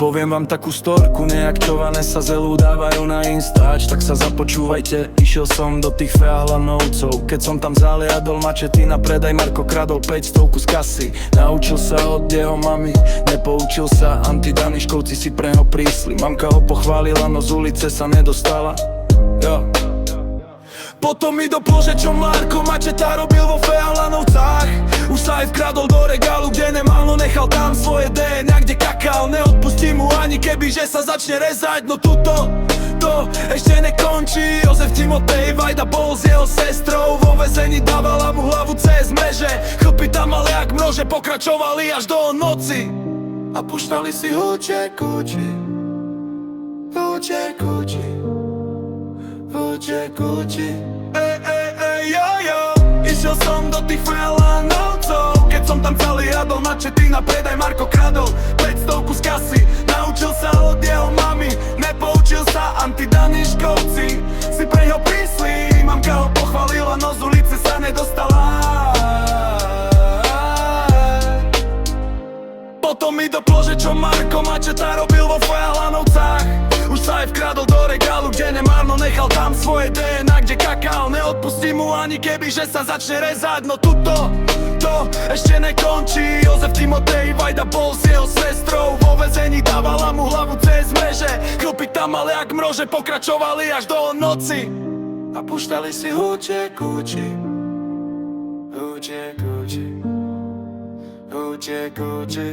Poviem vám takú storku, nejak čo Vanessa Zelu dávajú na Instač. Tak sa započúvajte, išiel som do tých Feahlanovcov. Keď som tam zaliadol mačety na predaj, Marko kradol 500 z kasy. Naučil sa od jeho mami, nepoučil sa, antidaniškovci si pre ho prísli. Mamka ho pochválila, no z ulice sa nedostala. Jo. Potom mi doplo, že čo Marko Mačeta robil vo Feahlanovcách. Už sa aj vkradol do regálu, kde nemal, no nechal tam svoje DNA, kde kakal. Neodpustím mu ani keby, že sa začne rezať. No tuto, to ešte nekončí. Jozef Timotej Vajda bol s jeho sestrou vo väzení, dávala mu hlavu cez mreže. Chlpy tam ale jak mrože pokračovali až do noci. A puštali si huče kuči, huče kuči, huče kuči. Jo. Išiel som do tých Feahlanovcov. Keď som tam celý jadol načetý na predaj, Marko kradol 500 z kasy. Naučil sa od jeho mami, nepoučil sa, antidaniškovci si pre ňo prísli. Mamka ho pochválila, no z ulice sa nedostala. Potom mi doplo, že čo Marko Mačeta robil vo Feahlanovcách. Už sa aj vkradol do regálu, kde nemárno nechal tam svoje DNA, kde kakal. Neodpustím mu ani keby, že sa začne rezať. No tuto, to ešte nekončí. Jozef Timotej Vajda bol s jeho sestrou vo väzení, dávala mu hlavu cez mreže. Chlpy tam ale jak mrože pokračovali až do noci. A puštali si huče kuči, huče kuči, huče kuči.